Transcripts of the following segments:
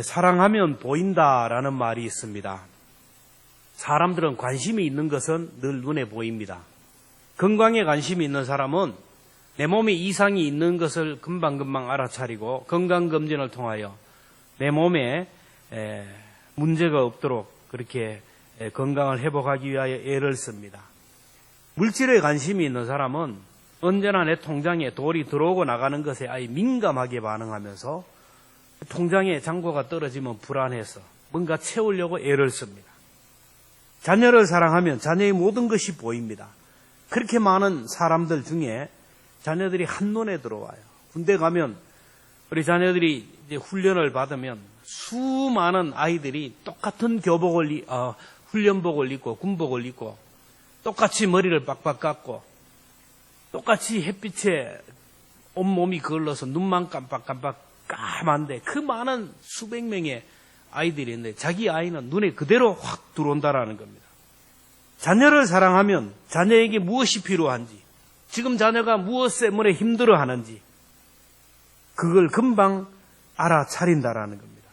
사랑하면 보인다라는 말이 있습니다. 사람들은 관심이 있는 것은 늘 눈에 보입니다. 건강에 관심이 있는 사람은 내 몸에 이상이 있는 것을 금방금방 알아차리고 건강검진을 통하여 내 몸에 문제가 없도록 그렇게 건강을 회복하기 위하여 애를 씁니다. 물질에 관심이 있는 사람은 언제나 내 통장에 돌이 들어오고 나가는 것에 아예 민감하게 반응하면서 통장에 잔고가 떨어지면 불안해서 뭔가 채우려고 애를 씁니다. 자녀를 사랑하면 자녀의 모든 것이 보입니다. 그렇게 많은 사람들 중에 자녀들이 한눈에 들어와요. 군대 가면 우리 자녀들이 이제 훈련을 받으면 수많은 아이들이 똑같은 훈련복을 입고 군복을 입고 똑같이 머리를 빡빡 깎고 똑같이 햇빛에 온몸이 그을러서 눈만 깜빡깜빡 까만데 그 많은 수백 명의 아이들이 있는데 자기 아이는 눈에 그대로 확 들어온다라는 겁니다. 자녀를 사랑하면 자녀에게 무엇이 필요한지, 지금 자녀가 무엇 때문에 힘들어하는지 그걸 금방 알아차린다라는 겁니다.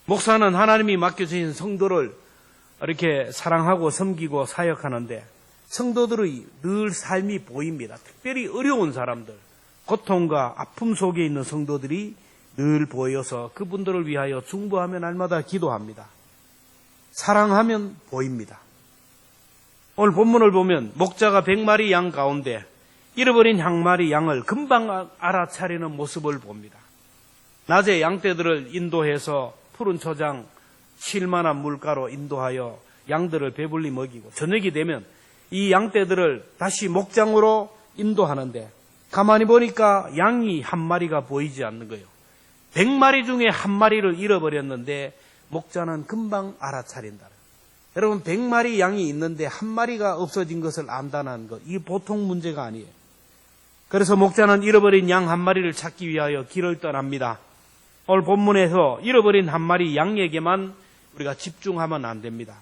목사는 하나님이 맡겨주신 성도를 이렇게 사랑하고 섬기고 사역하는데 성도들의 늘 삶이 보입니다. 특별히 어려운 사람들, 고통과 아픔 속에 있는 성도들이 늘 보여서 그분들을 위하여 중보하며 날마다 기도합니다. 사랑하면 보입니다. 오늘 본문을 보면 목자가 100마리 양 가운데 잃어버린 1마리 양을 금방 알아차리는 모습을 봅니다. 낮에 양떼들을 인도해서 푸른 초장 칠만한 물가로 인도하여 양들을 배불리 먹이고 저녁이 되면 이 양떼들을 다시 목장으로 인도하는데 가만히 보니까 양이 1마리가 보이지 않는 거예요. 100마리 중에 1마리를 잃어버렸는데 목자는 금방 알아차린다. 여러분 100마리 양이 있는데 1마리가 없어진 것을 안다는 것, 이게 보통 문제가 아니에요. 그래서 목자는 잃어버린 양 1마리를 찾기 위하여 길을 떠납니다. 오늘 본문에서 잃어버린 1마리 양에게만 우리가 집중하면 안 됩니다.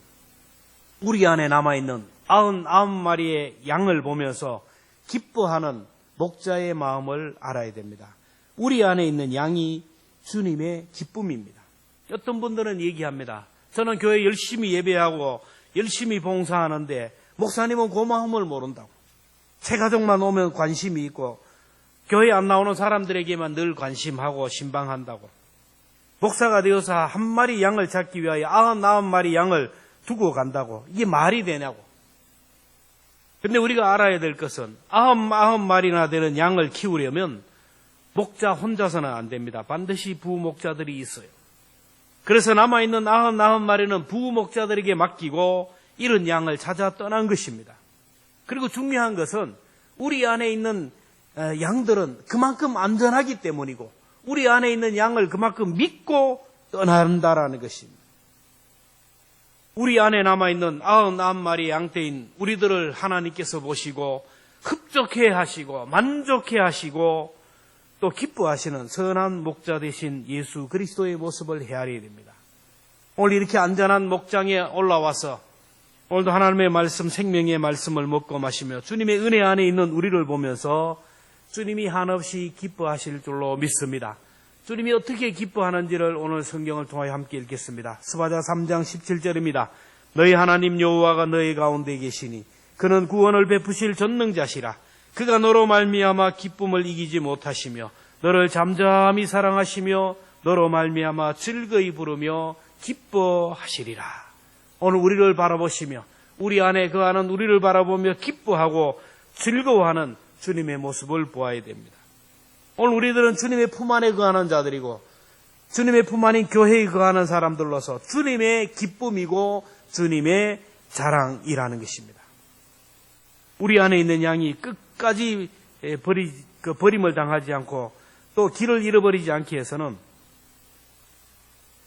우리 안에 남아있는 99마리의 양을 보면서 기뻐하는 목자의 마음을 알아야 됩니다. 우리 안에 있는 양이 주님의 기쁨입니다. 어떤 분들은 얘기합니다. 저는 교회 열심히 예배하고 열심히 봉사하는데 목사님은 고마움을 모른다고. 새 가족만 오면 관심이 있고 교회 안 나오는 사람들에게만 늘 관심하고 신방한다고. 목사가 되어서 1마리 양을 찾기 위하여 99마리 양을 두고 간다고. 이게 말이 되냐고. 근데 우리가 알아야 될 것은 99마리나 되는 양을 키우려면 목자 혼자서는 안 됩니다. 반드시 부목자들이 있어요. 그래서 남아있는 99마리는 부목자들에게 맡기고 이런 양을 찾아 떠난 것입니다. 그리고 중요한 것은 우리 안에 있는 양들은 그만큼 안전하기 때문이고 우리 안에 있는 양을 그만큼 믿고 떠난다라는 것입니다. 우리 안에 남아있는 99마리의 양떼인 우리들을 하나님께서 보시고 흡족해 하시고 만족해 하시고 또 기뻐하시는 선한 목자 되신 예수 그리스도의 모습을 헤아려야 됩니다. 오늘 이렇게 안전한 목장에 올라와서 오늘도 하나님의 말씀, 생명의 말씀을 먹고 마시며 주님의 은혜 안에 있는 우리를 보면서 주님이 한없이 기뻐하실 줄로 믿습니다. 주님이 어떻게 기뻐하는지를 오늘 성경을 통하여 함께 읽겠습니다. 스바자 3장 17절입니다. 너희 하나님 여호와가 너희 가운데 계시니 그는 구원을 베푸실 전능자시라. 그가 너로 말미암아 기쁨을 이기지 못하시며 너를 잠잠히 사랑하시며 너로 말미암아 즐거이 부르며 기뻐하시리라. 오늘 우리를 바라보시며 우리 안에 거하는 우리를 바라보며 기뻐하고 즐거워하는 주님의 모습을 보아야 됩니다. 오늘 우리들은 주님의 품 안에 거하는 자들이고 주님의 품 안인 교회에 거하는 사람들로서 주님의 기쁨이고 주님의 자랑이라는 것입니다. 우리 안에 있는 양이 끝까지 버림을 당하지 않고 또 길을 잃어버리지 않기 위해서는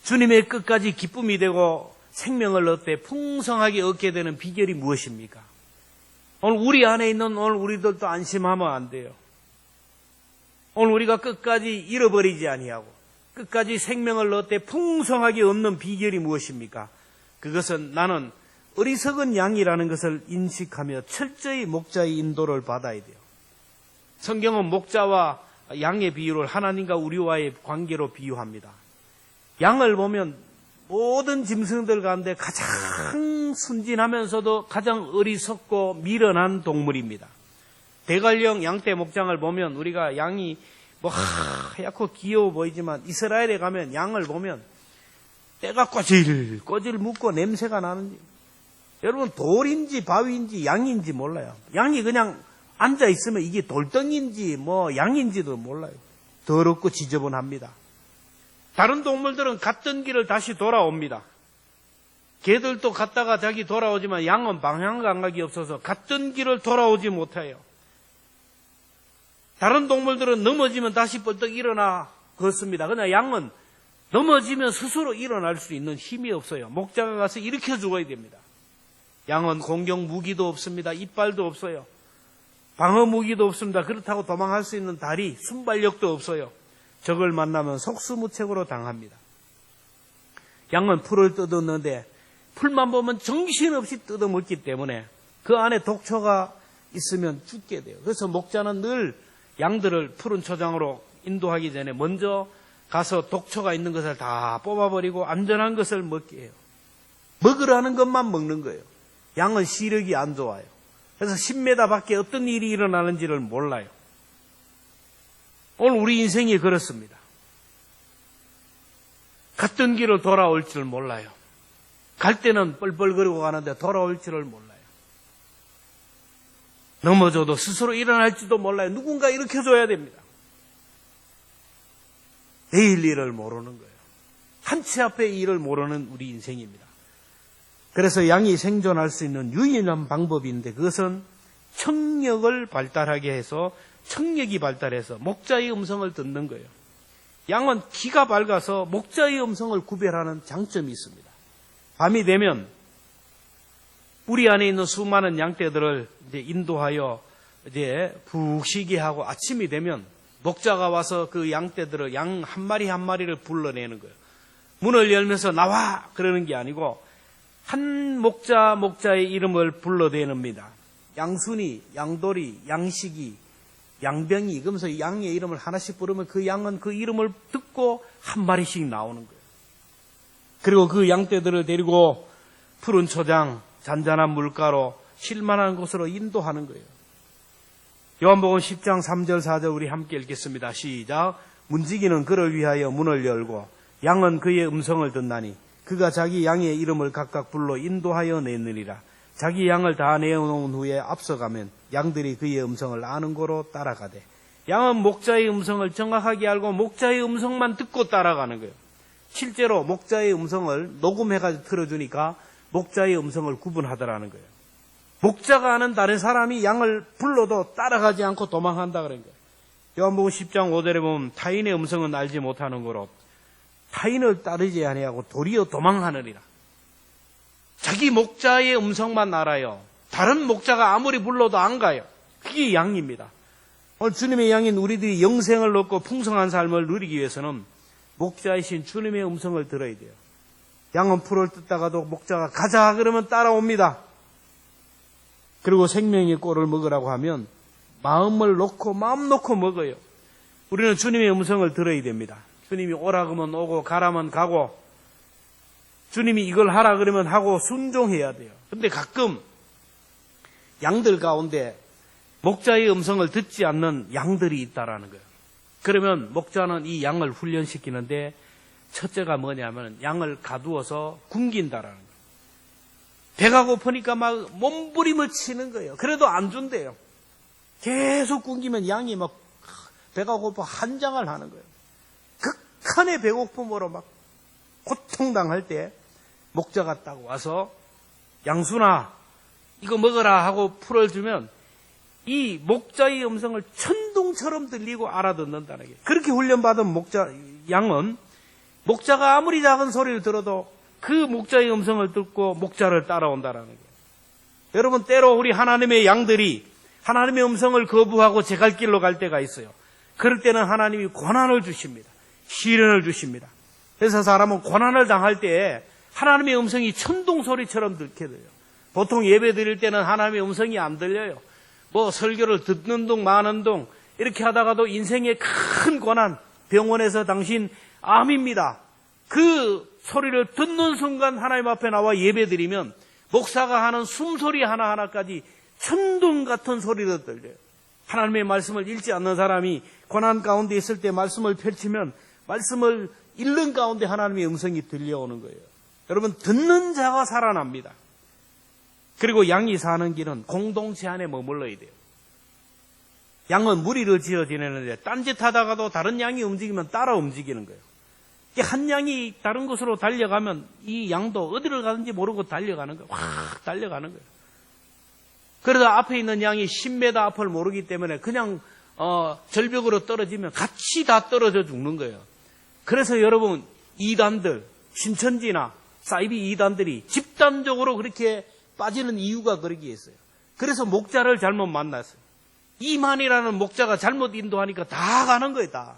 주님의 끝까지 기쁨이 되고 생명을 얻되 풍성하게 얻게 되는 비결이 무엇입니까? 오늘 우리 안에 있는 오늘 우리들도 안심하면 안 돼요. 오늘 우리가 끝까지 잃어버리지 아니하고 끝까지 생명을 얻되 풍성하게 얻는 비결이 무엇입니까? 그것은 나는 어리석은 양이라는 것을 인식하며 철저히 목자의 인도를 받아야 돼요. 성경은 목자와 양의 비유를 하나님과 우리와의 관계로 비유합니다. 양을 보면 모든 짐승들 가운데 가장 순진하면서도 가장 어리석고 미련한 동물입니다. 대관령 양떼 목장을 보면 우리가 양이 뭐 하얗고 귀여워 보이지만 이스라엘에 가면 양을 보면 때가 꼬질꼬질 묻고 냄새가 나는지, 여러분 돌인지 바위인지 양인지 몰라요. 양이 그냥 앉아 있으면 이게 돌덩인지 뭐 양인지도 몰라요. 더럽고 지저분합니다. 다른 동물들은 갔던 길을 다시 돌아옵니다. 개들도 갔다가 자기 돌아오지만 양은 방향 감각이 없어서 갔던 길을 돌아오지 못해요. 다른 동물들은 넘어지면 다시 벌떡 일어나 걷습니다. 그러나 양은 넘어지면 스스로 일어날 수 있는 힘이 없어요. 목자가 가서 일으켜 주어야 됩니다. 양은 공격 무기도 없습니다. 이빨도 없어요. 방어 무기도 없습니다. 그렇다고 도망할 수 있는 다리, 순발력도 없어요. 적을 만나면 속수무책으로 당합니다. 양은 풀을 뜯었는데 풀만 보면 정신없이 뜯어먹기 때문에 그 안에 독초가 있으면 죽게 돼요. 그래서 목자는 늘 양들을 푸른 초장으로 인도하기 전에 먼저 가서 독초가 있는 것을 다 뽑아버리고 안전한 것을 먹게 해요. 먹으라는 것만 먹는 거예요. 양은 시력이 안 좋아요. 그래서 10m 밖에 어떤 일이 일어나는지를 몰라요. 오늘 우리 인생이 그렇습니다. 갔던 길을 돌아올 줄 몰라요. 갈 때는 뻘뻘거리고 가는데 돌아올 줄을 몰라요. 넘어져도 스스로 일어날지도 몰라요. 누군가 일으켜줘야 됩니다. 내일 일을 모르는 거예요. 한 치 앞의 일을 모르는 우리 인생입니다. 그래서 양이 생존할 수 있는 유일한 방법인데 그것은 청력을 발달하게 해서 청력이 발달해서 목자의 음성을 듣는 거예요. 양은 귀가 밝아서 목자의 음성을 구별하는 장점이 있습니다. 밤이 되면 우리 안에 있는 수많은 양떼들을 이제 인도하여 이제 푹 쉬게 하고 아침이 되면 목자가 와서 그 양떼들을 양 한 마리 한 마리를 불러내는 거예요. 문을 열면서 나와 그러는 게 아니고 한 목자의 이름을 불러대놉니다. 양순이, 양돌이, 양식이, 양병이, 그러면서 양의 이름을 하나씩 부르면 그 양은 그 이름을 듣고 한 마리씩 나오는 거예요. 그리고 그 양떼들을 데리고 푸른 초장, 잔잔한 물가로 쉴만한 곳으로 인도하는 거예요. 요한복음 10장 3절 4절 우리 함께 읽겠습니다. 시작. 문지기는 그를 위하여 문을 열고 양은 그의 음성을 듣나니 그가 자기 양의 이름을 각각 불러 인도하여 내느니라. 자기 양을 다 내어놓은 후에 앞서가면 양들이 그의 음성을 아는 고로 따라가되, 양은 목자의 음성을 정확하게 알고 목자의 음성만 듣고 따라가는 거예요. 실제로 목자의 음성을 녹음해가지고 들어주니까 목자의 음성을 구분하더라는 거예요. 목자가 아는 다른 사람이 양을 불러도 따라가지 않고 도망한다 그런 거예요. 요한복음 10장 5절에 보면 타인의 음성은 알지 못하는 거로 타인을 따르지 아니하고 도리어 도망하느니라. 자기 목자의 음성만 알아요. 다른 목자가 아무리 불러도 안 가요. 그게 양입니다. 오늘 주님의 양인 우리들이 영생을 얻고 풍성한 삶을 누리기 위해서는 목자이신 주님의 음성을 들어야 돼요. 양은 풀을 뜯다가도 목자가 가자 그러면 따라옵니다. 그리고 생명의 꼴을 먹으라고 하면 마음을 놓고 마음 놓고 먹어요. 우리는 주님의 음성을 들어야 됩니다. 주님이 오라 그러면 오고 가라면 가고 주님이 이걸 하라 그러면 하고 순종해야 돼요. 근데 가끔 양들 가운데 목자의 음성을 듣지 않는 양들이 있다라는 거예요. 그러면 목자는 이 양을 훈련시키는데 첫째가 뭐냐면 양을 가두어서 굶긴다라는 거예요. 배가 고프니까 막 몸부림을 치는 거예요. 그래도 안 준대요. 계속 굶기면 양이 막 배가 고파 한장을 하는 거예요. 극한의 배고픔으로 막 고통당할 때 목자가 딱 와서 양순아 이거 먹어라 하고 풀을 주면 이 목자의 음성을 천둥처럼 들리고 알아듣는다는 게, 그렇게 훈련받은 양은 목자가 아무리 작은 소리를 들어도 그 목자의 음성을 듣고 목자를 따라온다는 거예요. 여러분, 때로 우리 하나님의 양들이 하나님의 음성을 거부하고 제 갈 길로 갈 때가 있어요. 그럴 때는 하나님이 고난을 주십니다. 시련을 주십니다. 그래서 사람은 고난을 당할 때 하나님의 음성이 천둥소리처럼 들게 돼요. 보통 예배 드릴 때는 하나님의 음성이 안 들려요. 뭐 설교를 듣는 둥 마는 둥 이렇게 하다가도 인생의 큰 고난, 병원에서 당신 암입니다, 그 소리를 듣는 순간 하나님 앞에 나와 예배드리면 목사가 하는 숨소리 하나하나까지 천둥 같은 소리로 들려요. 하나님의 말씀을 읽지 않는 사람이 고난 가운데 있을 때 말씀을 펼치면 말씀을 읽는 가운데 하나님의 음성이 들려오는 거예요. 여러분, 듣는 자가 살아납니다. 그리고 양이 사는 길은 공동체 안에 머물러야 돼요. 양은 무리를 지어 지내는데 딴짓하다가도 다른 양이 움직이면 따라 움직이는 거예요. 한 양이 다른 곳으로 달려가면 이 양도 어디를 가는지 모르고 달려가는 거예요. 확 달려가는 거예요. 그러다 앞에 있는 양이 10m 앞을 모르기 때문에 그냥 절벽으로 떨어지면 같이 다 떨어져 죽는 거예요. 그래서 여러분, 이단들, 신천지나 사이비 이단들이 집단적으로 그렇게 빠지는 이유가 거기에 있어요. 그래서 목자를 잘못 만났어요. 이만이라는 목자가 잘못 인도하니까 다 가는 거예요, 다.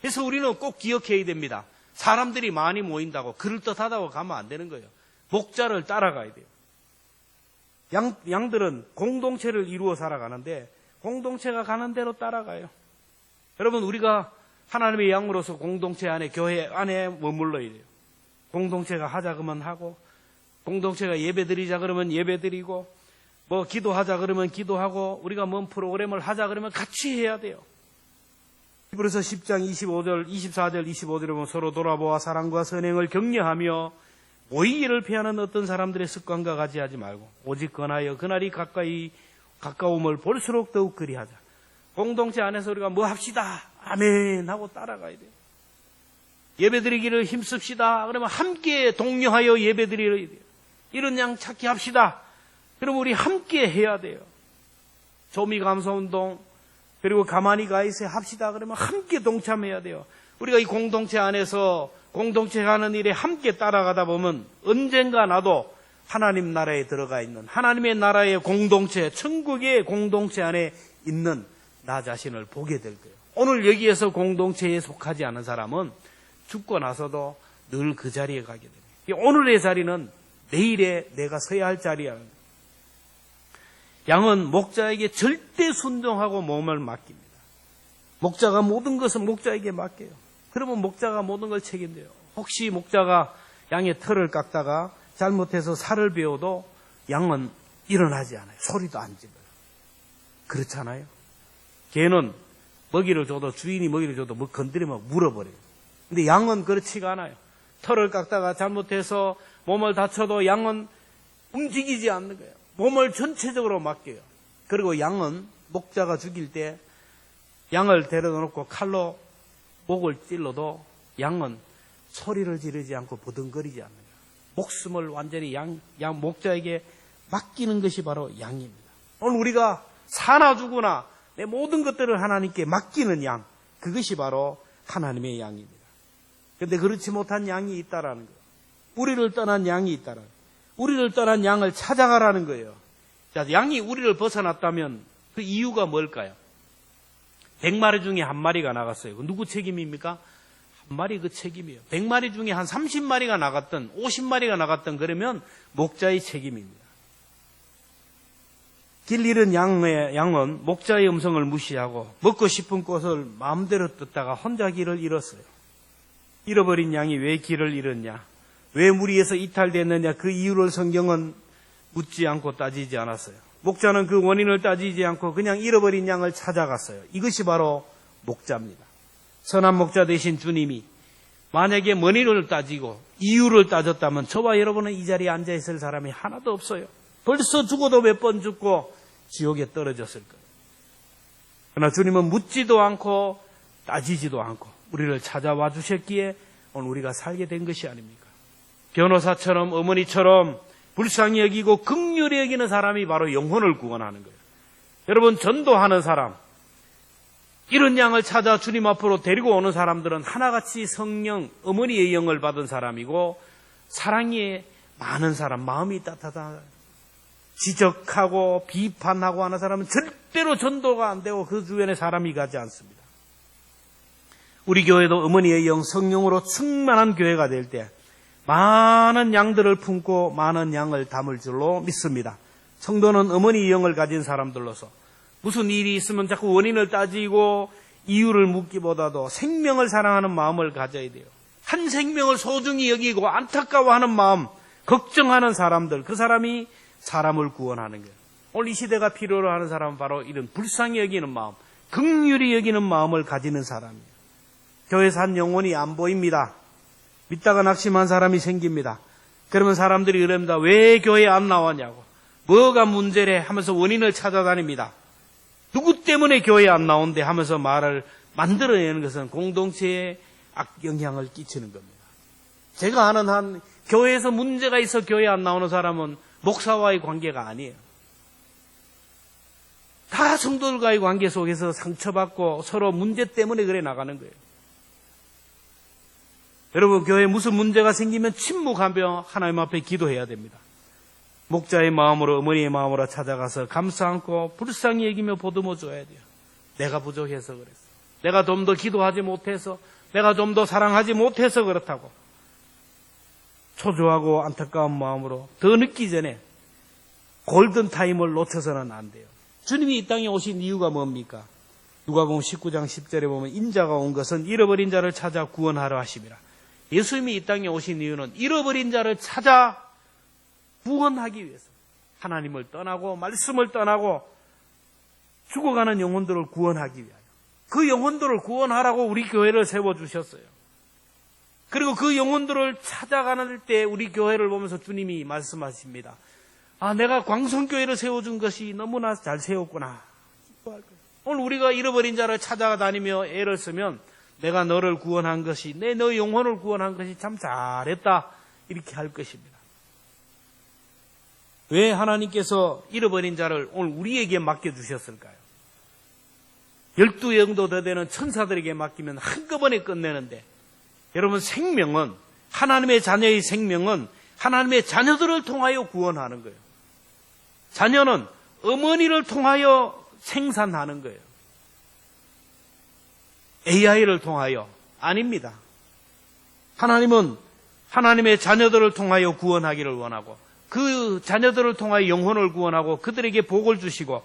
그래서 우리는 꼭 기억해야 됩니다. 사람들이 많이 모인다고 그럴듯하다고 가면 안 되는 거예요. 목자를 따라가야 돼요. 양들은 공동체를 이루어 살아가는데 공동체가 가는 대로 따라가요. 여러분, 우리가 하나님의 양으로서 공동체 안에, 교회 안에 머물러야 돼요. 공동체가 하자 그러면 하고, 공동체가 예배드리자 그러면 예배드리고, 뭐 기도하자 그러면 기도하고, 우리가 뭔 프로그램을 하자 그러면 같이 해야 돼요. 히브리서 10장 25절, 24절, 25절에 보면 서로 돌아보아 사랑과 선행을 격려하며 모이기를 피하는 어떤 사람들의 습관과 같이 하지 말고 오직 권하여 그날이 가까움을 볼수록 더욱 그리하자. 공동체 안에서 우리가 뭐 합시다, 아멘 하고 따라가야 돼요. 예배드리기를 힘씁시다 그러면 함께 독려하여 예배드려야 돼요. 이런 양 찾기 합시다. 그럼 우리 함께 해야 돼요. 조미감사운동, 그리고 가만히 가 있어야 합시다 그러면 함께 동참해야 돼요. 우리가 이 공동체 안에서 공동체가 하는 일에 함께 따라가다 보면 언젠가 나도 하나님 나라에 들어가 있는, 하나님의 나라의 공동체, 천국의 공동체 안에 있는 나 자신을 보게 될 거예요. 오늘 여기에서 공동체에 속하지 않은 사람은 죽고 나서도 늘 그 자리에 가게 됩니다. 오늘의 자리는 내일에 내가 서야 할 자리야. 양은 목자에게 절대 순종하고 몸을 맡깁니다. 목자가 모든 것을 목자에게 맡겨요. 그러면 목자가 모든 걸 책임져요. 혹시 목자가 양의 털을 깎다가 잘못해서 살을 베어도 양은 일어나지 않아요. 소리도 안 질러요. 그렇잖아요. 개는 먹이를 줘도, 주인이 먹이를 줘도 뭐 건드리면 물어버려요. 근데 양은 그렇지가 않아요. 털을 깎다가 잘못해서 몸을 다쳐도 양은 움직이지 않는 거예요. 몸을 전체적으로 맡겨요. 그리고 양은 목자가 죽일 때 양을 데려다 놓고 칼로 목을 찔러도 양은 소리를 지르지 않고 버둥거리지 않는 거예요. 목숨을 완전히 목자에게 맡기는 것이 바로 양입니다. 오늘 우리가 사나 죽으나 내 모든 것들을 하나님께 맡기는 양, 그것이 바로 하나님의 양입니다. 그런데 그렇지 못한 양이 있다라는 거예요. 우리를 떠난 양이 있다라는 거예요. 우리를 떠난 양을 찾아가라는 거예요. 자, 양이 우리를 벗어났다면 그 이유가 뭘까요? 100마리 중에 한 마리가 나갔어요. 누구 책임입니까? 한 마리 그 책임이에요. 100마리 중에 한 30마리가 나갔던, 50마리가 나갔던 그러면 목자의 책임입니다. 길 잃은 양은 목자의 음성을 무시하고 먹고 싶은 꽃을 마음대로 뜯다가 혼자 길을 잃었어요. 잃어버린 양이 왜 길을 잃었냐? 왜 무리에서 이탈됐느냐? 그 이유를 성경은 묻지 않고 따지지 않았어요. 목자는 그 원인을 따지지 않고 그냥 잃어버린 양을 찾아갔어요. 이것이 바로 목자입니다. 선한 목자 되신 주님이 만약에 원인을 따지고 이유를 따졌다면 저와 여러분은 이 자리에 앉아있을 사람이 하나도 없어요. 벌써 죽어도 몇 번 죽고 지옥에 떨어졌을 거예요. 그러나 주님은 묻지도 않고 따지지도 않고 우리를 찾아와 주셨기에 오늘 우리가 살게 된 것이 아닙니까? 변호사처럼 어머니처럼 불쌍히 여기고 긍휼히 여기는 사람이 바로 영혼을 구원하는 거예요. 여러분, 전도하는 사람, 이런 양을 찾아 주님 앞으로 데리고 오는 사람들은 하나같이 성령, 어머니의 영을 받은 사람이고 사랑이 많은 사람, 마음이 따뜻한, 지적하고 비판하고 하는 사람은 절대로 전도가 안 되고 그 주변에 사람이 가지 않습니다. 우리 교회도 어머니의 영, 성령으로 충만한 교회가 될 때 많은 양들을 품고 많은 양을 담을 줄로 믿습니다. 성도는 어머니의 영을 가진 사람들로서 무슨 일이 있으면 자꾸 원인을 따지고 이유를 묻기보다도 생명을 사랑하는 마음을 가져야 돼요. 한 생명을 소중히 여기고 안타까워하는 마음, 걱정하는 사람들, 그 사람이 사람을 구원하는 거예요. 오늘 이 시대가 필요로 하는 사람은 바로 이런 불쌍히 여기는 마음, 긍휼히 여기는 마음을 가지는 사람이에요. 교회에서 한 영혼이 안 보입니다. 믿다가 낙심한 사람이 생깁니다. 그러면 사람들이 이럽니다. 왜 교회에 안 나왔냐고. 뭐가 문제래 하면서 원인을 찾아다닙니다. 누구 때문에 교회에 안 나온대 하면서 말을 만들어내는 것은 공동체에 악영향을 끼치는 겁니다. 제가 아는 한 교회에서 문제가 있어 교회에 안 나오는 사람은 목사와의 관계가 아니에요. 다 성도들과의 관계 속에서 상처받고 서로 문제 때문에 그래 나가는 거예요. 여러분, 교회에 무슨 문제가 생기면 침묵하며 하나님 앞에 기도해야 됩니다. 목자의 마음으로, 어머니의 마음으로 찾아가서 감싸 안고 불쌍히 여기며 보듬어 줘야 돼요. 내가 부족해서 그랬어. 내가 좀 더 기도하지 못해서, 내가 좀 더 사랑하지 못해서 그렇다고. 초조하고 안타까운 마음으로 더 늦기 전에 골든타임을 놓쳐서는 안 돼요. 주님이 이 땅에 오신 이유가 뭡니까? 누가복음 19장 10절에 보면 인자가 온 것은 잃어버린 자를 찾아 구원하려 하심이라. 예수님이 이 땅에 오신 이유는 잃어버린 자를 찾아 구원하기 위해서, 하나님을 떠나고 말씀을 떠나고 죽어가는 영혼들을 구원하기 위하여, 그 영혼들을 구원하라고 우리 교회를 세워주셨어요. 그리고 그 영혼들을 찾아가는 때 우리 교회를 보면서 주님이 말씀하십니다. 아, 내가 광성교회를 세워준 것이 너무나 잘 세웠구나. 오늘 우리가 잃어버린 자를 찾아다니며 애를 쓰면 내가 너를 구원한 것이, 너 영혼을 구원한 것이 참 잘했다, 이렇게 할 것입니다. 왜 하나님께서 잃어버린 자를 오늘 우리에게 맡겨주셨을까요? 12영도 더 되는 천사들에게 맡기면 한꺼번에 끝내는데, 여러분, 생명은, 하나님의 자녀의 생명은 하나님의 자녀들을 통하여 구원하는 거예요. 자녀는 어머니를 통하여 생산하는 거예요. AI를 통하여 아닙니다. 하나님은 하나님의 자녀들을 통하여 구원하기를 원하고, 그 자녀들을 통하여 영혼을 구원하고 그들에게 복을 주시고,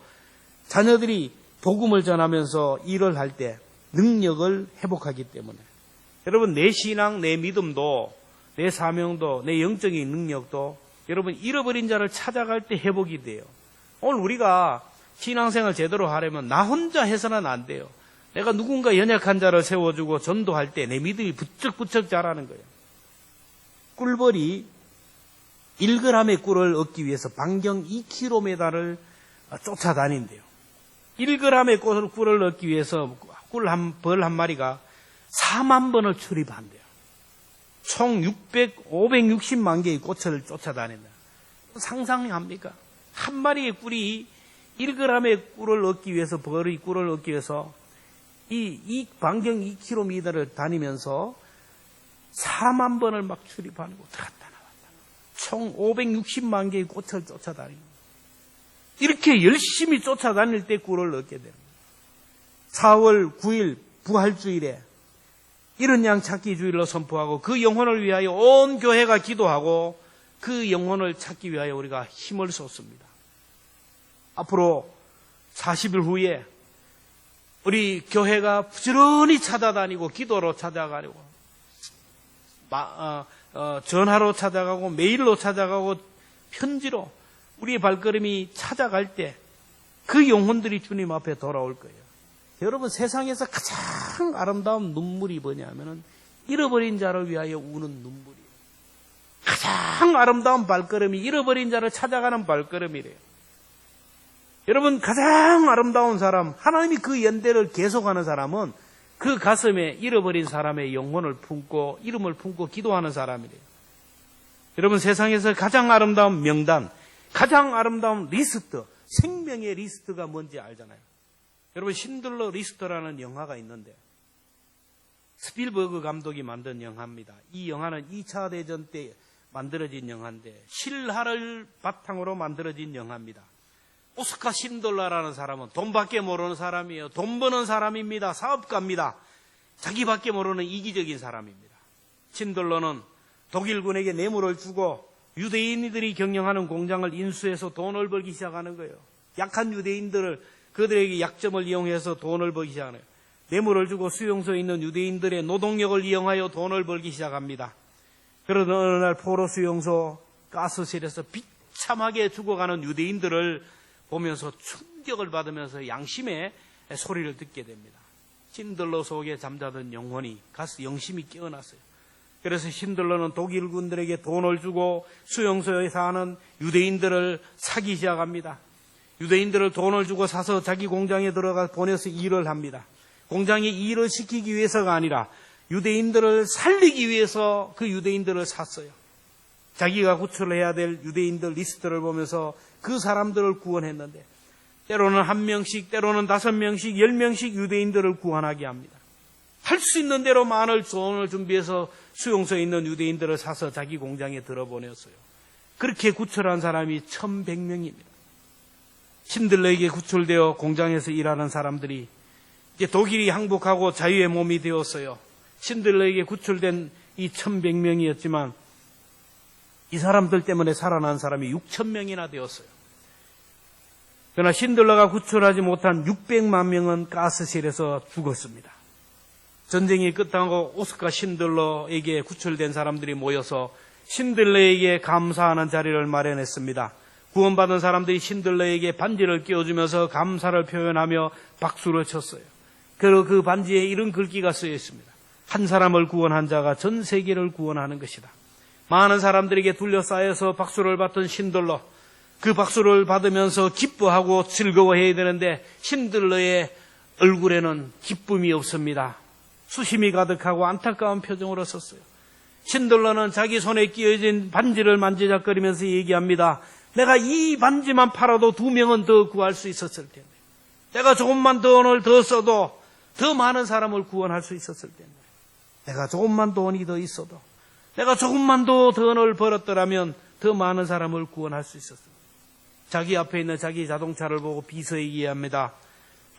자녀들이 복음을 전하면서 일을 할 때 능력을 회복하기 때문에, 여러분, 내 신앙, 내 믿음도, 내 사명도, 내 영적인 능력도 여러분 잃어버린 자를 찾아갈 때 회복이 돼요. 오늘 우리가 신앙생활 제대로 하려면 나 혼자 해서는 안 돼요. 내가 누군가 연약한 자를 세워주고 전도할 때 내 믿음이 부쩍부쩍 자라는 거예요. 꿀벌이 1g의 꿀을 얻기 위해서 반경 2km를 쫓아다닌대요. 1g의 꿀을 얻기 위해서 벌 한 마리가 4만 번을 출입한대요. 총 560만 개의 꽃을 쫓아다닌다. 상상합니까? 한 마리의 꿀이 1g의 꿀을 얻기 위해서, 벌의 꿀을 얻기 위해서 이 반경 2km를 다니면서 4만 번을 막 출입하고 들어갔다 나왔다. 총 560만 개의 꽃을 쫓아다니고, 이렇게 열심히 쫓아다닐 때 꿀을 얻게 됩니다. 4월 9일 부활주일에 이른 양 찾기 주일로 선포하고 그 영혼을 위하여 온 교회가 기도하고 그 영혼을 찾기 위하여 우리가 힘을 쏟습니다. 앞으로 40일 후에 우리 교회가 부지런히 찾아다니고 기도로 찾아가려고, 전화로 찾아가고 메일로 찾아가고 편지로 우리의 발걸음이 찾아갈 때 그 영혼들이 주님 앞에 돌아올 거예요. 여러분, 세상에서 가장 아름다운 눈물이 뭐냐면은 잃어버린 자를 위하여 우는 눈물이에요. 가장 아름다운 발걸음이 잃어버린 자를 찾아가는 발걸음이래요. 여러분, 가장 아름다운 사람, 하나님이 그 연대를 계속하는 사람은 그 가슴에 잃어버린 사람의 영혼을 품고 이름을 품고 기도하는 사람이래요. 여러분, 세상에서 가장 아름다운 명단, 가장 아름다운 리스트, 생명의 리스트가 뭔지 알잖아요. 여러분, 신들러 리스트라는 영화가 있는데 스필버그 감독이 만든 영화입니다. 이 영화는 2차 대전 때 만들어진 영화인데 실화를 바탕으로 만들어진 영화입니다. 오스카 신들러라는 사람은 돈밖에 모르는 사람이에요. 돈 버는 사람입니다. 사업가입니다. 자기밖에 모르는 이기적인 사람입니다. 신들러는 독일군에게 뇌물을 주고 유대인들이 경영하는 공장을 인수해서 돈을 벌기 시작하는 거예요. 약한 유대인들을, 그들에게 약점을 이용해서 돈을 벌기 시작하는 거예요. 뇌물을 주고 수용소에 있는 유대인들의 노동력을 이용하여 돈을 벌기 시작합니다. 그러던 어느 날 포로 수용소 가스실에서 비참하게 죽어가는 유대인들을 보면서 충격을 받으면서 양심의 소리를 듣게 됩니다. 신들러 속에 잠자던 영혼이 가스 영심이 깨어났어요. 그래서 신들러는 독일 군들에게 돈을 주고 수용소에 사는 유대인들을 사기 시작합니다. 유대인들을 돈을 주고 사서 자기 공장에 들어가 보내서 일을 합니다. 공장에 일을 시키기 위해서가 아니라 유대인들을 살리기 위해서 그 유대인들을 샀어요. 자기가 구출해야 될 유대인들 리스트를 보면서 그 사람들을 구원했는데 때로는 1명씩, 때로는 5명씩, 10명씩 유대인들을 구원하게 합니다. 할 수 있는 대로 많은 돈을 준비해서 수용소에 있는 유대인들을 사서 자기 공장에 들어보냈어요. 그렇게 구출한 사람이 1100명입니다. 신들러에게 구출되어 공장에서 일하는 사람들이 이제 독일이 항복하고 자유의 몸이 되었어요. 신들러에게 구출된 이 1100명이었지만 이 사람들 때문에 살아난 사람이 6000명이나 되었어요. 그러나 신들러가 구출하지 못한 600만 명은 가스실에서 죽었습니다. 전쟁이 끝나고 오스카 신들러에게 구출된 사람들이 모여서 신들러에게 감사하는 자리를 마련했습니다. 구원받은 사람들이 신들러에게 반지를 끼워주면서 감사를 표현하며 박수를 쳤어요. 그리고 그 반지에 이런 글귀가 쓰여 있습니다. 한 사람을 구원한 자가 전 세계를 구원하는 것이다. 많은 사람들에게 둘러싸여서 박수를 받던 신들러, 그 박수를 받으면서 기뻐하고 즐거워해야 되는데 신들러의 얼굴에는 기쁨이 없습니다. 수심이 가득하고 안타까운 표정으로 섰어요. 신들러는 자기 손에 끼어진 반지를 만지작거리면서 얘기합니다. 내가 이 반지만 팔아도 2명은 더 구할 수 있었을 텐데, 내가 조금만 돈을 더 써도 더 많은 사람을 구원할 수 있었을 텐데, 내가 조금만 돈이 더 있어도, 내가 조금만 더 돈을 벌었더라면 더 많은 사람을 구원할 수 있었습니다. 자기 앞에 있는 자기 자동차를 보고 비서 얘기합니다.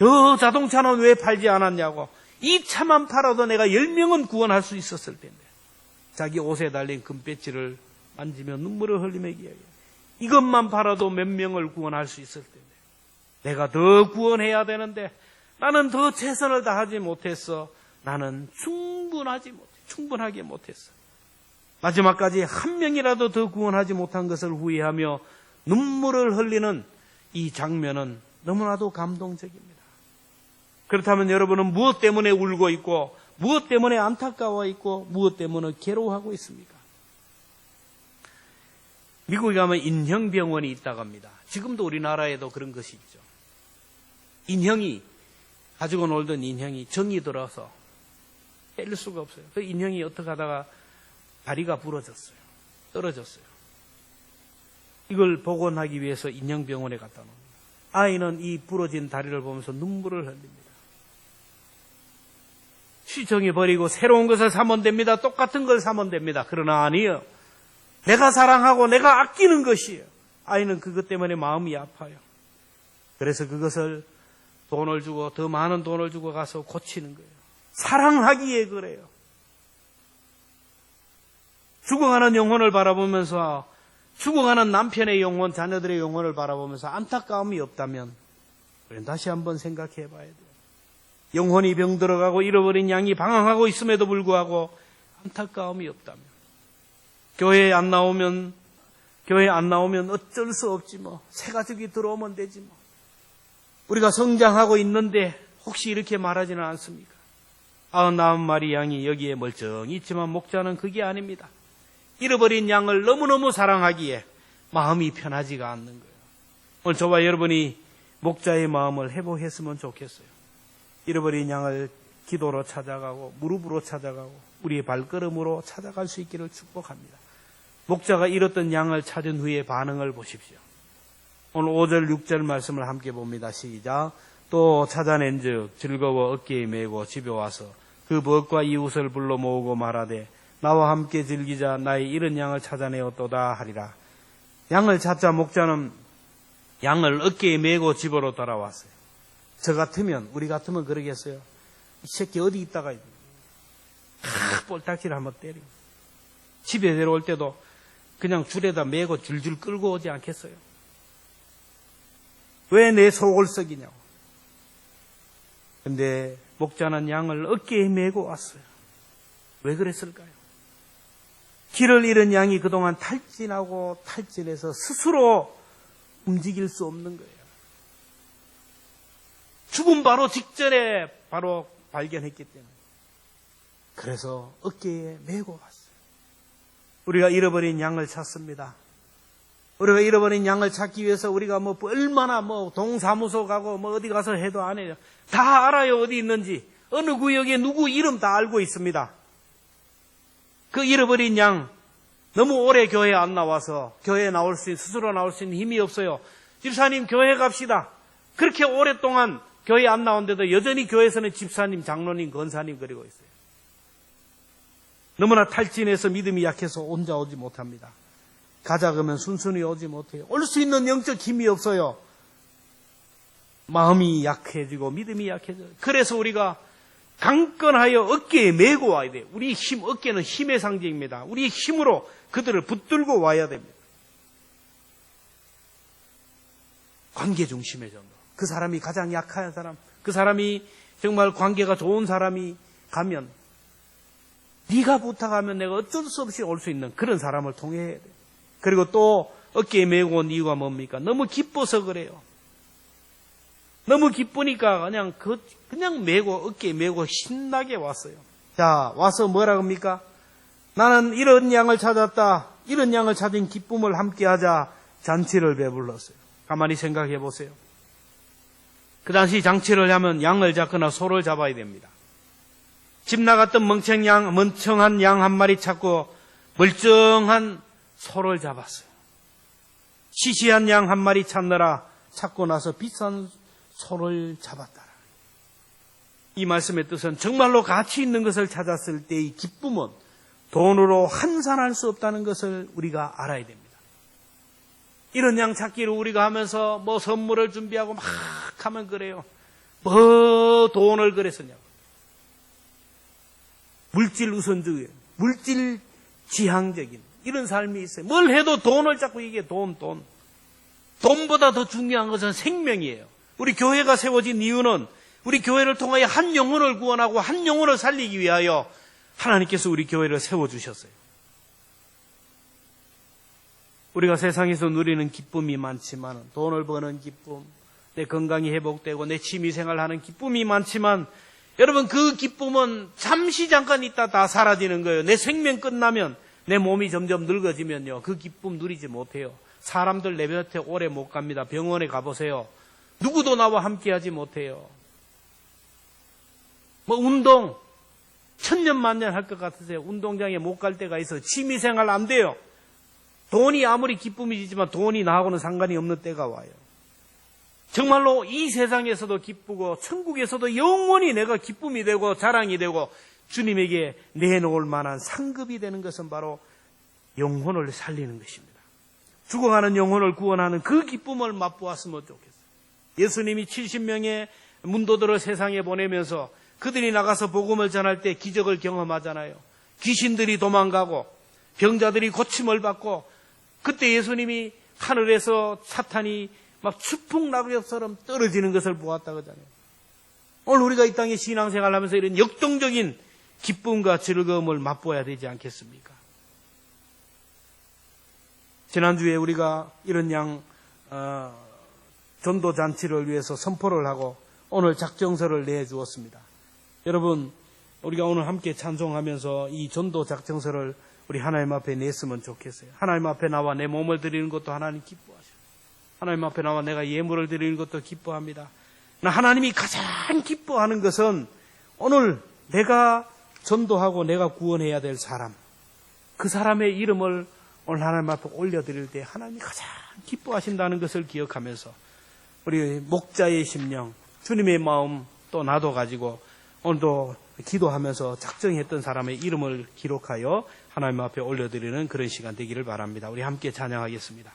저 자동차는 왜 팔지 않았냐고. 이 차만 팔아도 내가 10명은 구원할 수 있었을 텐데. 자기 옷에 달린 금배지를 만지며 눈물을 흘리며 얘기해요. 이것만 팔아도 몇 명을 구원할 수 있을 텐데. 내가 더 구원해야 되는데 나는 더 최선을 다하지 못했어. 나는 충분하게 못했어. 마지막까지 1명이라도 더 구원하지 못한 것을 후회하며 눈물을 흘리는 이 장면은 너무나도 감동적입니다. 그렇다면 여러분은 무엇 때문에 울고 있고, 무엇 때문에 안타까워 있고, 무엇 때문에 괴로워하고 있습니까? 미국에 가면 인형병원이 있다고 합니다. 지금도 우리나라에도 그런 것이 있죠. 인형이, 가지고 놀던 인형이 정이 들어서 뗄 수가 없어요. 그 인형이 어떻게 하다가 다리가 부러졌어요. 떨어졌어요. 이걸 복원하기 위해서 인형병원에 갖다 놓습니다. 아이는 이 부러진 다리를 보면서 눈물을 흘립니다. 시청해 버리고 새로운 것을 사면 됩니다. 똑같은 걸 사면 됩니다. 그러나 아니요. 내가 사랑하고 내가 아끼는 것이에요. 아이는 그것 때문에 마음이 아파요. 그래서 그것을 돈을 주고 더 많은 돈을 주고 가서 고치는 거예요. 사랑하기에 그래요. 죽어가는 영혼을 바라보면서, 죽어가는 남편의 영혼, 자녀들의 영혼을 바라보면서 안타까움이 없다면 우리는 다시 한번 생각해 봐야 돼요. 영혼이 병들어가고 잃어버린 양이 방황하고 있음에도 불구하고 안타까움이 없다면, 교회에 안 나오면 어쩔 수 없지 뭐, 새 가족이 들어오면 되지 뭐, 우리가 성장하고 있는데 혹시 이렇게 말하지는 않습니까? 99마리 양이 여기에 멀쩡히 있지만 목자는 그게 아닙니다. 잃어버린 양을 너무너무 사랑하기에 마음이 편하지가 않는 거예요. 오늘 저와 여러분이 목자의 마음을 회복했으면 좋겠어요. 잃어버린 양을 기도로 찾아가고 무릎으로 찾아가고 우리의 발걸음으로 찾아갈 수 있기를 축복합니다. 목자가 잃었던 양을 찾은 후에 반응을 보십시오. 오늘 5절 6절 말씀을 함께 봅니다. 시작. 또 찾아낸 즉 즐거워 어깨에 메고 집에 와서 그 벗과 이웃을 불러 모으고 말하되 나와 함께 즐기자. 나의 잃은 양을 찾아내었도다 하리라. 양을 찾자 목자는 양을 어깨에 메고 집으로 돌아왔어요. 저 같으면, 우리 같으면 그러겠어요. 이 새끼 어디 있다가 볼딱지를 한번 때리고 집에 데려올 때도 그냥 줄에다 메고 줄줄 끌고 오지 않겠어요? 왜 내 속을 썩이냐고. 근데 목자는 양을 어깨에 메고 왔어요. 왜 그랬을까요? 길을 잃은 양이 그동안 탈진하고 탈진해서 스스로 움직일 수 없는 거예요. 죽음 바로 직전에 바로 발견했기 때문에. 그래서 어깨에 메고 왔어요. 우리가 잃어버린 양을 찾습니다. 우리가 잃어버린 양을 찾기 위해서 우리가 얼마나 동사무소 가고 어디 가서 해도 안 해요. 다 알아요. 어디 있는지. 어느 구역에 누구 이름 다 알고 있습니다. 그 잃어버린 양, 너무 오래 교회에 안 나와서 교회에 스스로 나올 수 있는 힘이 없어요. 집사님 교회 갑시다. 그렇게 오랫동안 교회에 안 나온데도 여전히 교회에서는 집사님, 장로님, 권사님 그리고 있어요. 너무나 탈진해서 믿음이 약해서 혼자 오지 못합니다. 가자 그러면 순순히 오지 못해요. 올 수 있는 영적 힘이 없어요. 마음이 약해지고 믿음이 약해져요. 그래서 우리가 강건하여 어깨에 메고 와야 돼요. 우리 힘, 어깨는 힘의 상징입니다. 우리의 힘으로 그들을 붙들고 와야 됩니다. 관계 중심의 전도. 그 사람이 가장 약한 사람, 그 사람이 정말 관계가 좋은 사람이 가면 네가 부탁하면 내가 어쩔 수 없이 올 수 있는 그런 사람을 통해야 돼요. 그리고 또 어깨에 메고 온 이유가 뭡니까? 너무 기뻐서 그래요. 너무 기쁘니까 그냥 메고 어깨에 메고 신나게 왔어요. 자, 와서 뭐라 합니까? 나는 이런 양을 찾았다. 이런 양을 찾은 기쁨을 함께하자. 잔치를 베불렀어요. 가만히 생각해 보세요. 그 당시 잔치를 하면 양을 잡거나 소를 잡아야 됩니다. 집 나갔던 멍청한 양 한 마리 찾고 멀쩡한 소를 잡았어요. 시시한 양 한 마리 찾고 나서 비싼 소를 잡았다. 이 말씀의 뜻은 정말로 가치 있는 것을 찾았을 때의 기쁨은 돈으로 환산할 수 없다는 것을 우리가 알아야 됩니다. 이런 양 찾기를 우리가 하면서 선물을 준비하고 막 하면 그래요. 돈을 그랬었냐고. 물질 우선주의, 물질 지향적인 이런 삶이 있어요. 뭘 해도 돈을 찾고 이게 돈. 돈보다 더 중요한 것은 생명이에요. 우리 교회가 세워진 이유는 우리 교회를 통하여 한 영혼을 구원하고 한 영혼을 살리기 위하여 하나님께서 우리 교회를 세워주셨어요. 우리가 세상에서 누리는 기쁨이 많지만 돈을 버는 기쁨, 내 건강이 회복되고 내 취미생활하는 기쁨이 많지만 여러분 그 기쁨은 잠시 잠깐 있다 다 사라지는 거예요. 내 생명 끝나면 내 몸이 점점 늙어지면요. 그 기쁨 누리지 못해요. 사람들 내 곁에 오래 못 갑니다. 병원에 가보세요. 누구도 나와 함께하지 못해요. 운동 천년만년 할 것 같으세요? 운동장에 못 갈 때가 있어요. 취미생활 안 돼요. 돈이 아무리 기쁨이지만 돈이 나하고는 상관이 없는 때가 와요. 정말로 이 세상에서도 기쁘고 천국에서도 영원히 내가 기쁨이 되고 자랑이 되고 주님에게 내놓을 만한 상급이 되는 것은 바로 영혼을 살리는 것입니다. 죽어가는 영혼을 구원하는 그 기쁨을 맛보았으면 좋겠어요. 예수님이 70명의 문도들을 세상에 보내면서 그들이 나가서 복음을 전할 때 기적을 경험하잖아요. 귀신들이 도망가고 병자들이 고침을 받고 그때 예수님이 하늘에서 사탄이 막 추풍낙엽처럼 떨어지는 것을 보았다 그러잖아요. 오늘 우리가 이 땅에 신앙생활을 하면서 이런 역동적인 기쁨과 즐거움을 맛보아야 되지 않겠습니까? 지난주에 우리가 이런 전도잔치를 위해서 선포를 하고 오늘 작정서를 내주었습니다. 여러분, 우리가 오늘 함께 찬송하면서 이 전도작정서를 우리 하나님 앞에 냈으면 좋겠어요. 하나님 앞에 나와 내 몸을 드리는 것도 하나님 기뻐하셔요. 하나님 앞에 나와 내가 예물을 드리는 것도 기뻐합니다. 하나님이 가장 기뻐하는 것은 오늘 내가 전도하고 내가 구원해야 될 사람, 그 사람의 이름을 오늘 하나님 앞에 올려드릴 때 하나님이 가장 기뻐하신다는 것을 기억하면서 우리 목자의 심령, 주님의 마음 또 나도 가지고 오늘도 기도하면서 작정했던 사람의 이름을 기록하여 하나님 앞에 올려드리는 그런 시간 되기를 바랍니다. 우리 함께 찬양하겠습니다.